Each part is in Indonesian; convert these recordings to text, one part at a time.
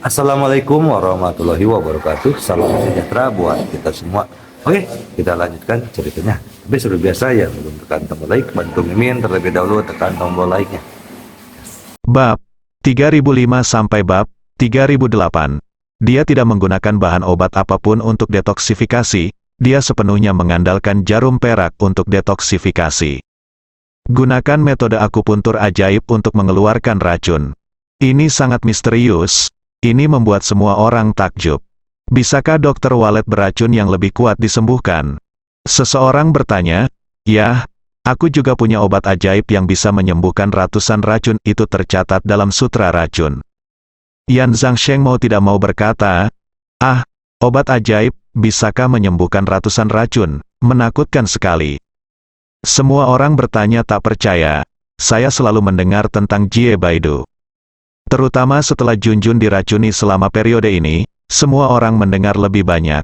Assalamualaikum warahmatullahi wabarakatuh. Salam sejahtera buat kita semua. Oke, kita lanjutkan ceritanya. Tapi seperti biasa ya, belum tekan tombol like, bantu Mimin terlebih dahulu tekan tombol like-nya. Bab 3005 sampai bab 3008. Dia tidak menggunakan bahan obat apapun untuk detoksifikasi, dia sepenuhnya mengandalkan jarum perak untuk detoksifikasi. Gunakan metode akupuntur ajaib untuk mengeluarkan racun. Ini sangat misterius, ini membuat semua orang takjub. Bisakah dokter walet beracun yang lebih kuat disembuhkan? Seseorang bertanya, "Ya, aku juga punya obat ajaib yang bisa menyembuhkan ratusan racun," itu tercatat dalam sutra racun. Yan Zhangsheng mau tidak mau berkata, "Ah, obat ajaib, bisakah menyembuhkan ratusan racun? Menakutkan sekali." Semua orang bertanya tak percaya. Saya selalu mendengar tentang Jie Baidu. Terutama setelah Junjun diracuni selama periode ini, semua orang mendengar lebih banyak.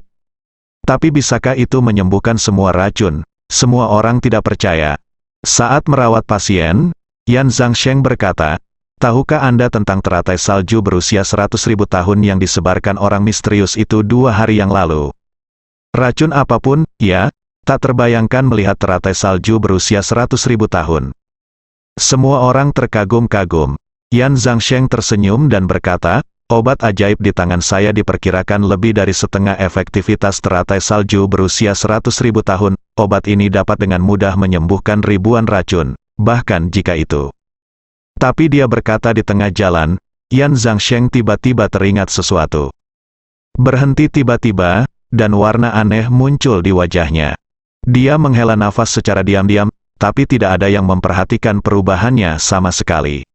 Tapi bisakah itu menyembuhkan semua racun? Semua orang tidak percaya. Saat merawat pasien, Yan Zhangsheng berkata, "Tahukah Anda tentang teratai salju berusia 100.000 tahun yang disebarkan orang misterius itu 2 hari yang lalu? Racun apapun, ya, tak terbayangkan melihat teratai salju berusia 100.000 tahun." Semua orang terkagum-kagum. Yan Zhangsheng tersenyum dan berkata, "Obat ajaib di tangan saya diperkirakan lebih dari setengah efektivitas teratai salju berusia 100.000 tahun. Obat ini dapat dengan mudah menyembuhkan ribuan racun, bahkan jika itu." Tapi dia berkata di tengah jalan, Yan Zhangsheng tiba-tiba teringat sesuatu. Berhenti tiba-tiba, dan warna aneh muncul di wajahnya. Dia menghela nafas secara diam-diam, tapi tidak ada yang memperhatikan perubahannya sama sekali.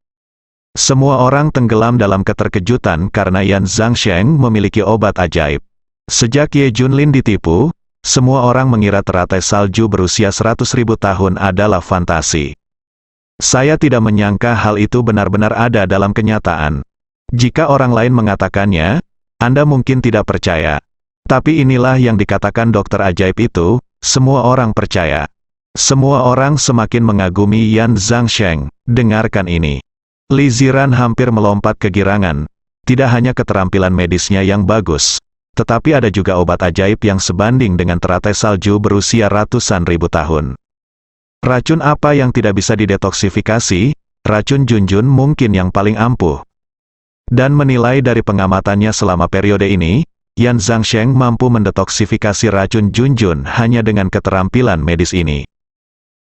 Semua orang tenggelam dalam keterkejutan karena Yan Zhangsheng memiliki obat ajaib. Sejak Ye Junlin ditipu, semua orang mengira teratai salju berusia 100.000 tahun adalah fantasi. Saya tidak menyangka hal itu benar-benar ada dalam kenyataan. Jika orang lain mengatakannya, Anda mungkin tidak percaya. Tapi inilah yang dikatakan dokter ajaib itu, semua orang percaya. Semua orang semakin mengagumi Yan Zhangsheng. Dengarkan ini. Li Ziran hampir melompat kegirangan. Tidak hanya keterampilan medisnya yang bagus, tetapi ada juga obat ajaib yang sebanding dengan teratai salju berusia ratusan ribu tahun. Racun apa yang tidak bisa didetoksifikasi? Racun Junjun mungkin yang paling ampuh. Dan menilai dari pengamatannya selama periode ini, Yan Zhangsheng mampu mendetoksifikasi racun Junjun hanya dengan keterampilan medis ini.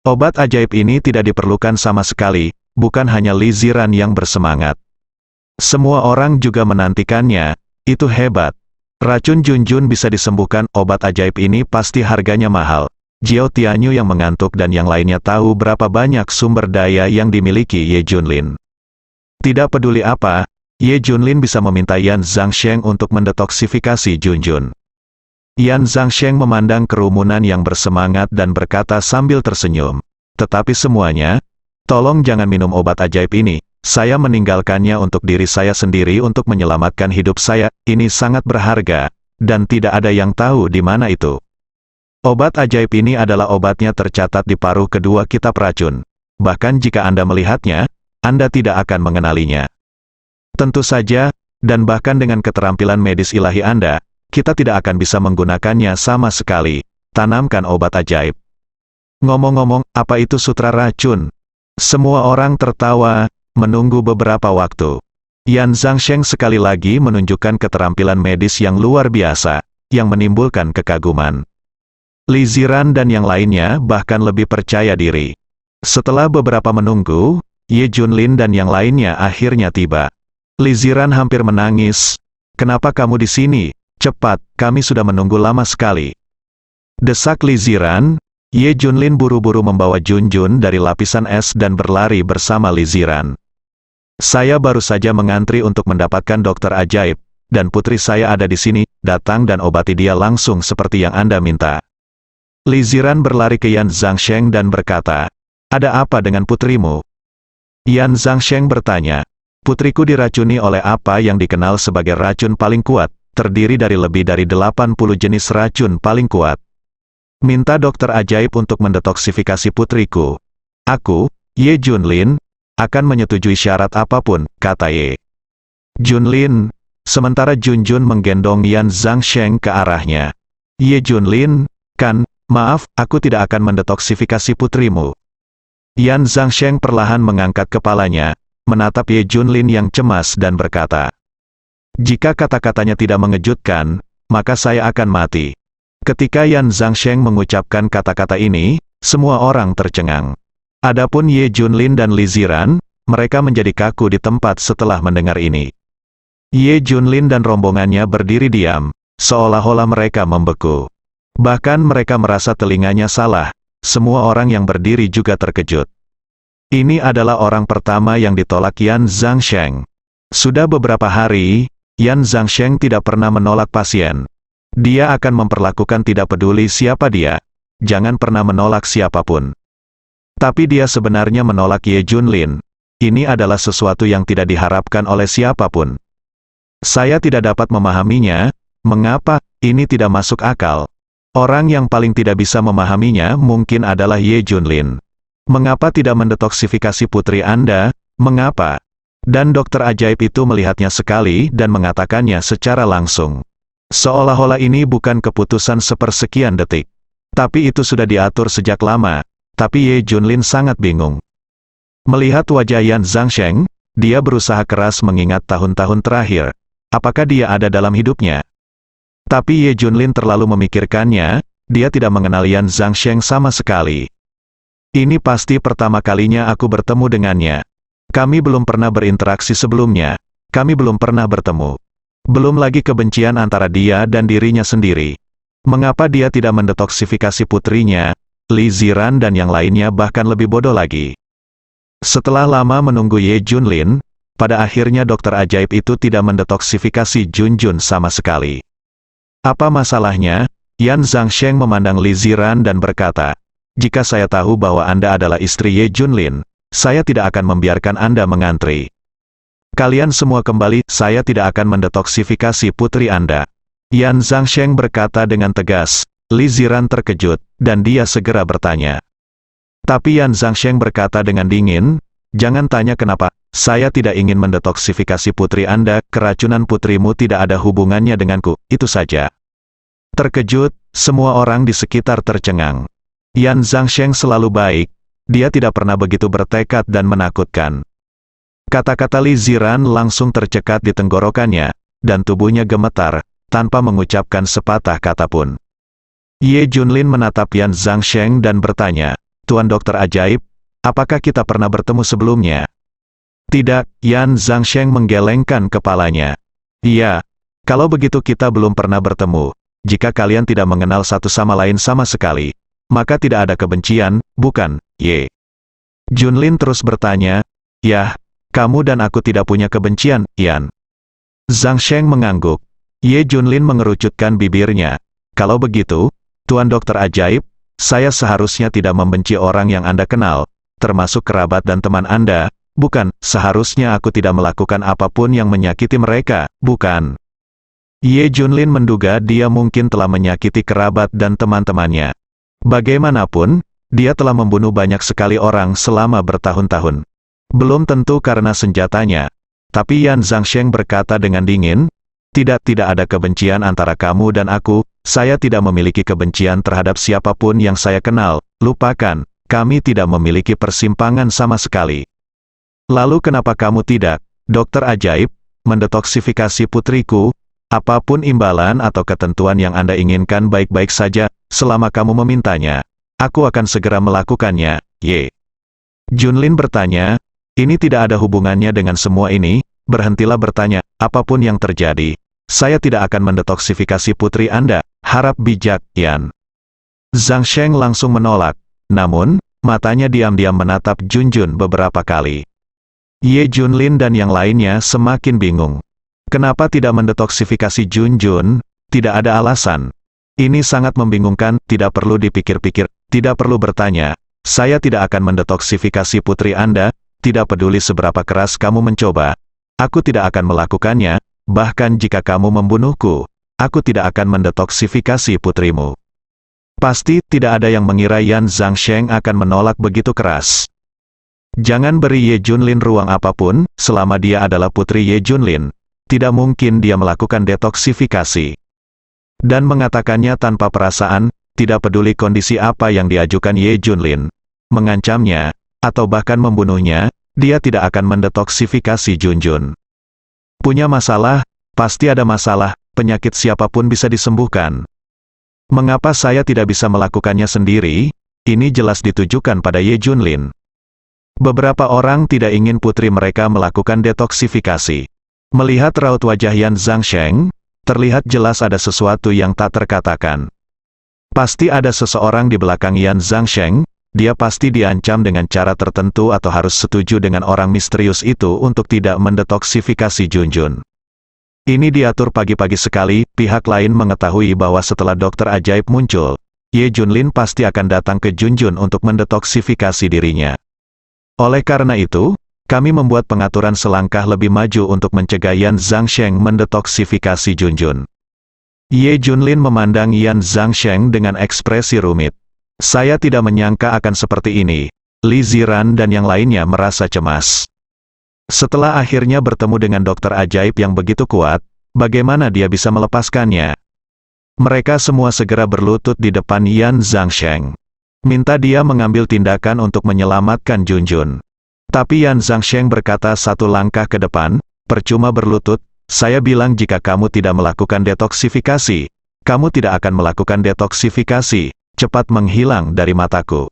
Obat ajaib ini tidak diperlukan sama sekali. Bukan hanya Li Ziran yang bersemangat. Semua orang juga menantikannya. Itu hebat. Racun Junjun bisa disembuhkan, obat ajaib ini pasti harganya mahal. Jiao Tianyu yang mengantuk dan yang lainnya tahu berapa banyak sumber daya yang dimiliki Ye Junlin. Tidak peduli apa, Ye Junlin bisa meminta Yan Zhangsheng untuk mendetoksifikasi Junjun. Yan Zhangsheng memandang kerumunan yang bersemangat dan berkata sambil tersenyum, "Tetapi semuanya, tolong jangan minum obat ajaib ini, saya meninggalkannya untuk diri saya sendiri untuk menyelamatkan hidup saya, ini sangat berharga, dan tidak ada yang tahu di mana itu." Obat ajaib ini adalah obatnya tercatat di paruh kedua kitab racun. Bahkan jika Anda melihatnya, Anda tidak akan mengenalinya. Tentu saja, dan bahkan dengan keterampilan medis ilahi Anda, kita tidak akan bisa menggunakannya sama sekali. Tanamkan obat ajaib. Ngomong-ngomong, apa itu sutra racun? Semua orang tertawa, menunggu beberapa waktu. Yan Zhangsheng sekali lagi menunjukkan keterampilan medis yang luar biasa, yang menimbulkan kekaguman. Li Ziran dan yang lainnya bahkan lebih percaya diri. Setelah beberapa menunggu, Ye Junlin dan yang lainnya akhirnya tiba. Li Ziran hampir menangis. "Kenapa kamu di sini? Cepat, kami sudah menunggu lama sekali." Desak Li Ziran. Ye Junlin buru-buru membawa Junjun dari lapisan es dan berlari bersama Li Ziran. "Saya baru saja mengantri untuk mendapatkan dokter ajaib, dan putri saya ada di sini, datang dan obati dia langsung seperti yang Anda minta." Li Ziran berlari ke Yan Zhangsheng dan berkata, "Ada apa dengan putrimu?" Yan Zhangsheng bertanya, "Putriku diracuni oleh apa yang dikenal sebagai racun paling kuat, terdiri dari lebih dari 80 jenis racun paling kuat. Minta dokter ajaib untuk mendetoksifikasi putriku. Aku, Ye Junlin, akan menyetujui syarat apapun," kata Ye Junlin. Sementara Junjun menggendong Yan Zhangsheng ke arahnya. Ye Junlin, maaf, aku tidak akan mendetoksifikasi putrimu. Yan Zhangsheng perlahan mengangkat kepalanya, menatap Ye Junlin yang cemas dan berkata, jika kata-katanya tidak mengejutkan, maka saya akan mati. Ketika Yan Zhangsheng mengucapkan kata-kata ini, semua orang tercengang. Adapun Ye Junlin dan Li Ziran, mereka menjadi kaku di tempat setelah mendengar ini. Ye Junlin dan rombongannya berdiri diam, seolah-olah mereka membeku. Bahkan mereka merasa telinganya salah, semua orang yang berdiri juga terkejut. Ini adalah orang pertama yang ditolak Yan Zhangsheng. Sudah beberapa hari, Yan Zhangsheng tidak pernah menolak pasien. Dia akan memperlakukan tidak peduli siapa dia, jangan pernah menolak siapapun. Tapi dia sebenarnya menolak Ye Junlin. Ini adalah sesuatu yang tidak diharapkan oleh siapapun. Saya tidak dapat memahaminya, mengapa, ini tidak masuk akal. Orang yang paling tidak bisa memahaminya mungkin adalah Ye Junlin. Mengapa tidak mendetoksifikasi putri Anda, mengapa? Dan dokter ajaib itu melihatnya sekali dan mengatakannya secara langsung. Seolah-olah ini bukan keputusan sepersekian detik. Tapi itu sudah diatur sejak lama, tapi Ye Junlin sangat bingung. Melihat wajah Yan Zhangsheng, dia berusaha keras mengingat tahun-tahun terakhir. Apakah dia ada dalam hidupnya? Tapi Ye Junlin terlalu memikirkannya, dia tidak mengenal Yan Zhangsheng sama sekali. Ini pasti pertama kalinya aku bertemu dengannya. Kami belum pernah berinteraksi sebelumnya, kami belum pernah bertemu. Belum lagi kebencian antara dia dan dirinya sendiri. Mengapa dia tidak mendetoksifikasi putrinya, Li Ziran dan yang lainnya bahkan lebih bodoh lagi? Setelah lama menunggu Ye Junlin, pada akhirnya dokter ajaib itu tidak mendetoksifikasi Junjun sama sekali. Apa masalahnya? Yan Zhangsheng memandang Li Ziran dan berkata, jika saya tahu bahwa Anda adalah istri Ye Junlin, saya tidak akan membiarkan Anda mengantri. Kalian semua kembali, saya tidak akan mendetoksifikasi putri Anda. Yan Zhangsheng berkata dengan tegas. Li Ziran terkejut, dan dia segera bertanya. Tapi Yan Zhangsheng berkata dengan dingin, jangan tanya kenapa, saya tidak ingin mendetoksifikasi putri Anda, keracunan putrimu tidak ada hubungannya denganku, itu saja. Terkejut, semua orang di sekitar tercengang. Yan Zhangsheng selalu baik, dia tidak pernah begitu bertekad dan menakutkan. Kata-kata Li Ziran langsung tercekat di tenggorokannya, dan tubuhnya gemetar, tanpa mengucapkan sepatah kata pun. Ye Junlin menatap Yan Zhangsheng dan bertanya, Tuan Dokter Ajaib, apakah kita pernah bertemu sebelumnya? Tidak, Yan Zhangsheng menggelengkan kepalanya. Iya, kalau begitu kita belum pernah bertemu. Jika kalian tidak mengenal satu sama lain sama sekali, maka tidak ada kebencian, bukan, Ye? Junlin terus bertanya, ya, kamu dan aku tidak punya kebencian, Yan. Zhangsheng mengangguk. Ye Junlin mengerucutkan bibirnya. Kalau begitu, Tuan Dokter Ajaib, saya seharusnya tidak membenci orang yang Anda kenal, termasuk kerabat dan teman Anda, bukan, seharusnya aku tidak melakukan apapun yang menyakiti mereka, bukan. Ye Junlin menduga dia mungkin telah menyakiti kerabat dan teman-temannya. Bagaimanapun, dia telah membunuh banyak sekali orang selama bertahun-tahun. Belum tentu karena senjatanya. Tapi Yan Zhangsheng berkata dengan dingin, tidak ada kebencian antara kamu dan aku, saya tidak memiliki kebencian terhadap siapapun yang saya kenal, lupakan, kami tidak memiliki persimpangan sama sekali. Lalu kenapa kamu tidak, Dokter Ajaib, mendetoksifikasi putriku? Apapun imbalan atau ketentuan yang Anda inginkan baik-baik saja, selama kamu memintanya. Aku akan segera melakukannya, Ye. Junlin bertanya, ini tidak ada hubungannya dengan semua ini, berhentilah bertanya, apapun yang terjadi. Saya tidak akan mendetoksifikasi putri Anda, harap bijak, Yan. Zhangsheng langsung menolak, namun, matanya diam-diam menatap Junjun beberapa kali. Ye Junlin dan yang lainnya semakin bingung. Kenapa tidak mendetoksifikasi Junjun? Tidak ada alasan. Ini sangat membingungkan, tidak perlu dipikir-pikir, tidak perlu bertanya. Saya tidak akan mendetoksifikasi putri Anda, tidak peduli seberapa keras kamu mencoba. Aku tidak akan melakukannya, bahkan jika kamu membunuhku, aku tidak akan mendetoksifikasi putrimu. Pasti tidak ada yang mengira Yan Zhangsheng akan menolak begitu keras. Jangan beri Ye Junlin ruang apapun, selama dia adalah putri Ye Junlin. tidak mungkin dia melakukan detoksifikasi. Dan mengatakannya tanpa perasaan, tidak peduli kondisi apa yang diajukan Ye Junlin. Mengancamnya, atau bahkan membunuhnya, dia tidak akan mendetoksifikasi Junjun. Punya masalah, pasti ada masalah, penyakit siapapun bisa disembuhkan. Mengapa saya tidak bisa melakukannya sendiri? Ini jelas ditujukan pada Ye Junlin. Beberapa orang tidak ingin putri mereka melakukan detoksifikasi. Melihat raut wajah Yan Zhangsheng, terlihat jelas ada sesuatu yang tak terkatakan. Pasti ada seseorang di belakang Yan Zhangsheng, dia pasti diancam dengan cara tertentu atau harus setuju dengan orang misterius itu untuk tidak mendetoksifikasi Junjun. Ini diatur pagi-pagi sekali, pihak lain mengetahui bahwa setelah dokter ajaib muncul, Ye Junlin pasti akan datang ke Junjun untuk mendetoksifikasi dirinya. Oleh karena itu, kami membuat pengaturan selangkah lebih maju untuk mencegah Yan Zhangsheng mendetoksifikasi Junjun. Ye Junlin memandang Yan Zhangsheng dengan ekspresi rumit. Saya tidak menyangka akan seperti ini. Li Ziran dan yang lainnya merasa cemas. Setelah akhirnya bertemu dengan dokter ajaib yang begitu kuat, bagaimana dia bisa melepaskannya? Mereka semua segera berlutut di depan Yan Zhangsheng. Minta dia mengambil tindakan untuk menyelamatkan Junjun. Tapi Yan Zhangsheng berkata satu langkah ke depan, percuma berlutut, saya bilang jika kamu tidak melakukan detoksifikasi, kamu tidak akan melakukan detoksifikasi, cepat menghilang dari mataku.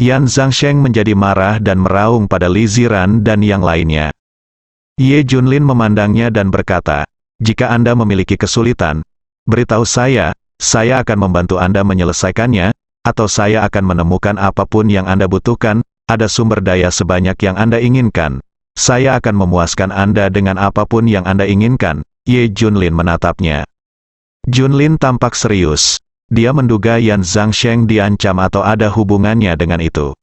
Yan Zhangsheng menjadi marah dan meraung pada Li Ziran dan yang lainnya. Ye Junlin memandangnya dan berkata, jika Anda memiliki kesulitan, beritahu saya akan membantu Anda menyelesaikannya, atau saya akan menemukan apapun yang Anda butuhkan, ada sumber daya sebanyak yang Anda inginkan. Saya akan memuaskan Anda dengan apapun yang Anda inginkan. Ye Junlin menatapnya. Junlin tampak serius. Dia menduga Yan Zhangsheng diancam atau ada hubungannya dengan itu.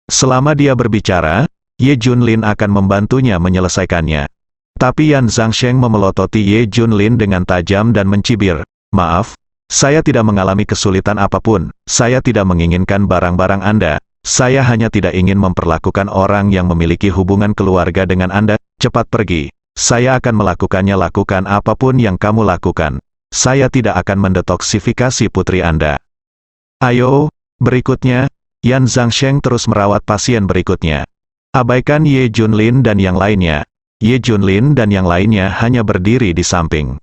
Selama dia berbicara, Ye Junlin akan membantunya menyelesaikannya. Tapi Yan Zhangsheng memelototi Ye Junlin dengan tajam dan mencibir, maaf, saya tidak mengalami kesulitan apapun, saya tidak menginginkan barang-barang Anda, saya hanya tidak ingin memperlakukan orang yang memiliki hubungan keluarga dengan Anda, cepat pergi, saya akan melakukannya, lakukan apapun yang kamu lakukan. Saya tidak akan mendetoksifikasi putri Anda. Ayo, berikutnya, Yan Zhangsheng terus merawat pasien berikutnya. Abaikan Ye Junlin dan yang lainnya. Ye Junlin dan yang lainnya hanya berdiri di samping.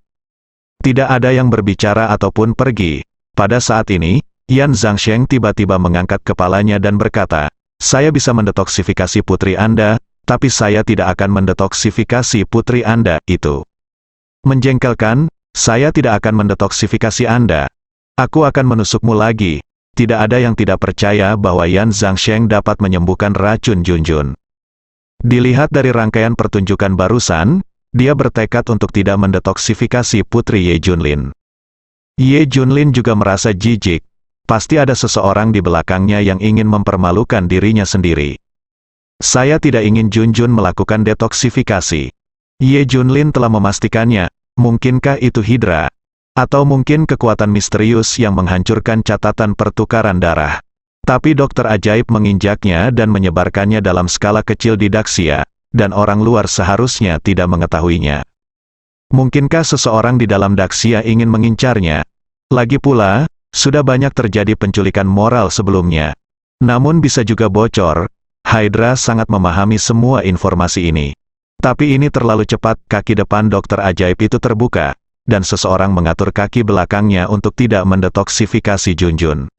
Tidak ada yang berbicara ataupun pergi. Pada saat ini, Yan Zhangsheng tiba-tiba mengangkat kepalanya dan berkata, saya bisa mendetoksifikasi putri Anda, tapi saya tidak akan mendetoksifikasi putri Anda itu. Menjengkelkan, saya tidak akan mendetoksifikasi Anda. Aku akan menusukmu lagi. Tidak ada yang tidak percaya bahwa Yan Zhangsheng dapat menyembuhkan racun Junjun. Dilihat dari rangkaian pertunjukan barusan, dia bertekad untuk tidak mendetoksifikasi putri Ye Junlin. Ye Junlin juga merasa jijik. Pasti ada seseorang di belakangnya yang ingin mempermalukan dirinya sendiri. Saya tidak ingin Junjun melakukan detoksifikasi. Ye Junlin telah memastikannya. Mungkinkah itu Hydra? Atau mungkin kekuatan misterius yang menghancurkan catatan pertukaran darah? Tapi dokter ajaib menginjaknya dan menyebarkannya dalam skala kecil di Daxia, dan orang luar seharusnya tidak mengetahuinya. Mungkinkah seseorang di dalam Daxia ingin mengincarnya? Lagi pula, sudah banyak terjadi penculikan moral sebelumnya. Namun bisa juga bocor, Hydra sangat memahami semua informasi ini. Tapi ini terlalu cepat, kaki depan dokter ajaib itu terbuka, dan seseorang mengatur kaki belakangnya untuk tidak mendetoksifikasi Junjun.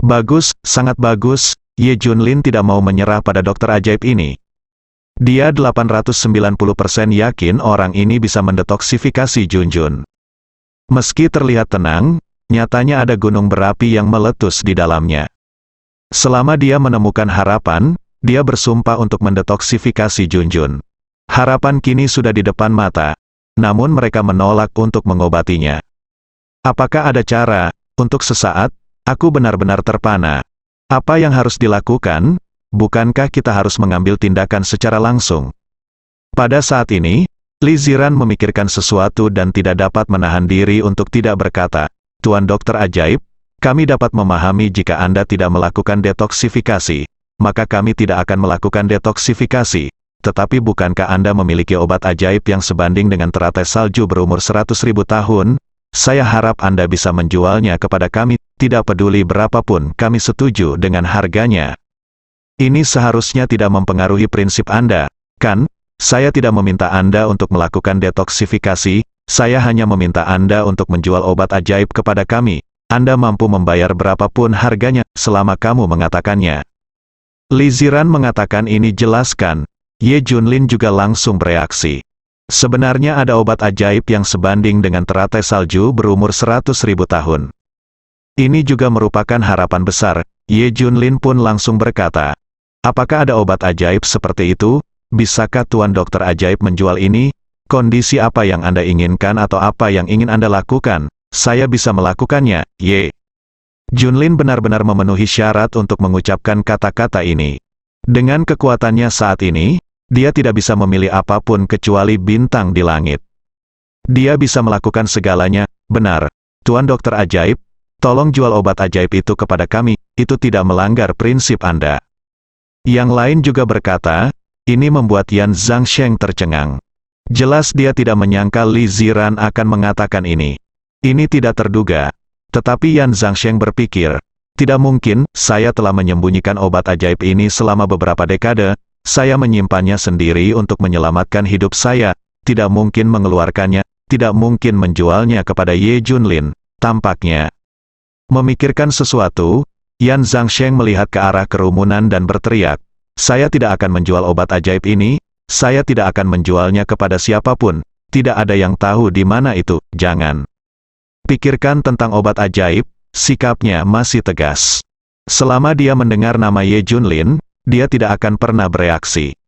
Bagus, sangat bagus, Ye Junlin tidak mau menyerah pada dokter ajaib ini. Dia 890% yakin orang ini bisa mendetoksifikasi Junjun. Meski terlihat tenang, nyatanya ada gunung berapi yang meletus di dalamnya. Selama dia menemukan harapan, dia bersumpah untuk mendetoksifikasi Junjun. Harapan kini sudah di depan mata, namun mereka menolak untuk mengobatinya. Apakah ada cara, untuk sesaat, aku benar-benar terpana. Apa yang harus dilakukan? Bukankah kita harus mengambil tindakan secara langsung? Pada saat ini, Li Ziran memikirkan sesuatu dan tidak dapat menahan diri untuk tidak berkata, Tuan Dokter Ajaib, kami dapat memahami jika Anda tidak melakukan detoksifikasi, maka kami tidak akan melakukan detoksifikasi. tetapi bukankah Anda memiliki obat ajaib yang sebanding dengan teratai salju berumur 100.000 tahun? Saya harap Anda bisa menjualnya kepada kami, tidak peduli berapapun kami setuju dengan harganya. Ini seharusnya tidak mempengaruhi prinsip Anda, kan? Saya tidak meminta Anda untuk melakukan detoksifikasi, saya hanya meminta Anda untuk menjual obat ajaib kepada kami. Anda mampu membayar berapapun harganya, selama kamu mengatakannya. Li Ziran mengatakan ini jelaskan. Ye Junlin juga langsung bereaksi. Sebenarnya ada obat ajaib yang sebanding dengan teratai salju berumur 100.000 tahun. Ini juga merupakan harapan besar. Ye Junlin pun langsung berkata, apakah ada obat ajaib seperti itu? Bisakah Tuan Dokter Ajaib menjual ini? Kondisi apa yang Anda inginkan atau apa yang ingin Anda lakukan? Saya bisa melakukannya, Ye. Junlin benar-benar memenuhi syarat untuk mengucapkan kata-kata ini. Dengan kekuatannya saat ini, dia tidak bisa memilih apapun kecuali bintang di langit. Dia bisa melakukan segalanya. Benar, Tuan Dokter Ajaib, tolong jual obat ajaib itu kepada kami, itu tidak melanggar prinsip Anda. Yang lain juga berkata, ini membuat Yan Zhangsheng tercengang. Jelas dia tidak menyangka Li Ziran akan mengatakan ini. Ini tidak terduga. Tetapi Yan Zhangsheng berpikir, tidak mungkin, saya telah menyembunyikan obat ajaib ini selama beberapa dekade, saya menyimpannya sendiri untuk menyelamatkan hidup saya, tidak mungkin mengeluarkannya, tidak mungkin menjualnya kepada Ye Junlin, tampaknya. Memikirkan sesuatu, Yan Zhangsheng melihat ke arah kerumunan dan berteriak, saya tidak akan menjual obat ajaib ini, saya tidak akan menjualnya kepada siapapun, tidak ada yang tahu di mana itu, jangan. Pikirkan tentang obat ajaib, sikapnya masih tegas. Selama dia mendengar nama Ye Junlin, dia tidak akan pernah bereaksi.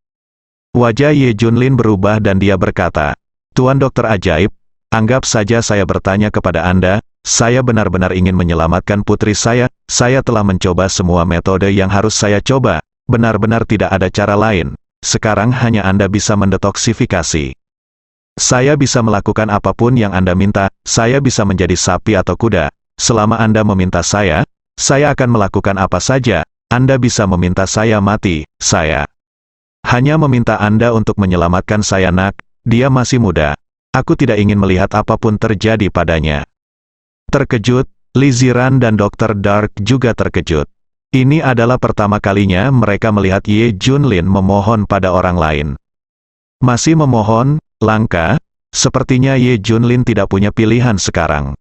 Wajah Ye Junlin berubah dan dia berkata, Tuan Dokter Ajaib, anggap saja saya bertanya kepada Anda, saya benar-benar ingin menyelamatkan putri saya telah mencoba semua metode yang harus saya coba, benar-benar tidak ada cara lain, sekarang hanya Anda bisa mendetoksifikasi. Saya bisa melakukan apapun yang Anda minta, saya bisa menjadi sapi atau kuda, selama Anda meminta saya akan melakukan apa saja, Anda bisa meminta saya mati, saya hanya meminta Anda untuk menyelamatkan saya nak, dia masih muda, aku tidak ingin melihat apapun terjadi padanya. Terkejut, Li Ziran dan Dr. Dark juga terkejut. Ini adalah pertama kalinya mereka melihat Ye Junlin memohon pada orang lain. Masih memohon, langka, sepertinya Ye Junlin tidak punya pilihan sekarang.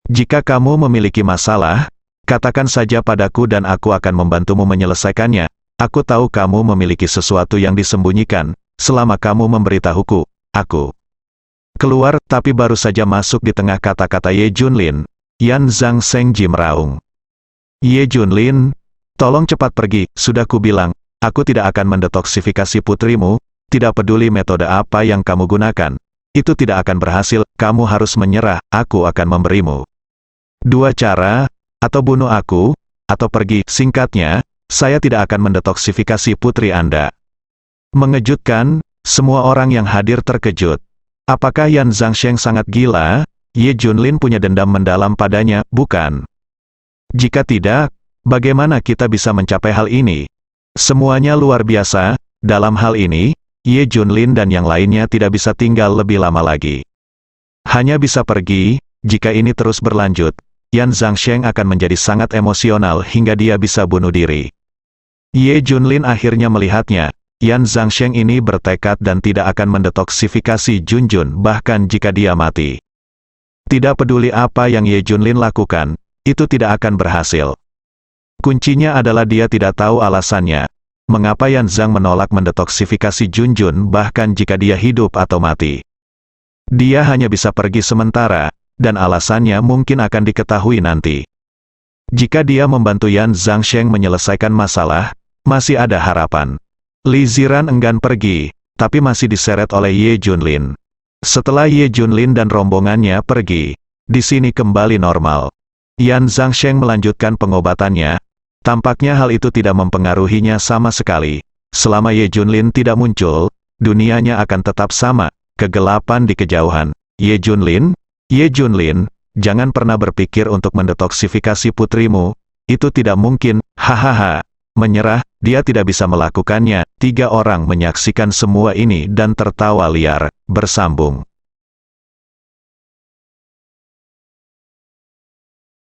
Jika kamu memiliki masalah, katakan saja padaku dan aku akan membantumu menyelesaikannya. Aku tahu kamu memiliki sesuatu yang disembunyikan, selama kamu memberitahuku, aku keluar, tapi baru saja masuk di tengah kata-kata Ye Junlin, Yan Zhangsheng meraung. Ye Junlin, tolong cepat pergi, sudah kubilang, aku tidak akan mendetoksifikasi putrimu, tidak peduli metode apa yang kamu gunakan, itu tidak akan berhasil, kamu harus menyerah, aku akan memberimu dua cara, atau bunuh aku, atau pergi, singkatnya, saya tidak akan mendetoksifikasi putri Anda. Mengejutkan, semua orang yang hadir terkejut. Apakah Yan Zhangsheng sangat gila? Ye Junlin punya dendam mendalam padanya, bukan? Jika tidak, bagaimana kita bisa mencapai hal ini? Semuanya luar biasa, dalam hal ini, Ye Junlin dan yang lainnya tidak bisa tinggal lebih lama lagi. Hanya bisa pergi, jika ini terus berlanjut, Yan Zhangsheng akan menjadi sangat emosional hingga dia bisa bunuh diri. Ye Junlin akhirnya melihatnya, Yan Zhangsheng ini bertekad dan tidak akan mendetoksifikasi Junjun bahkan jika dia mati. Tidak peduli apa yang Ye Junlin lakukan, itu tidak akan berhasil. Kuncinya adalah dia tidak tahu alasannya. Mengapa Yan Zhang menolak mendetoksifikasi Junjun bahkan jika dia hidup atau mati. Dia hanya bisa pergi sementara, dan alasannya mungkin akan diketahui nanti. Jika dia membantu Yan Zhangsheng menyelesaikan masalah, masih ada harapan. Li Ziran enggan pergi, tapi masih diseret oleh Ye Junlin. Setelah Ye Junlin dan rombongannya pergi, di sini kembali normal. Yan Zhangsheng melanjutkan pengobatannya. Tampaknya hal itu tidak mempengaruhinya sama sekali. Selama Ye Junlin tidak muncul, dunianya akan tetap sama, kegelapan di kejauhan. Ye Junlin, jangan pernah berpikir untuk mendetoksifikasi putrimu, itu tidak mungkin, hahaha. Menyerah, dia tidak bisa melakukannya. 3 orang menyaksikan semua ini dan tertawa liar, bersambung.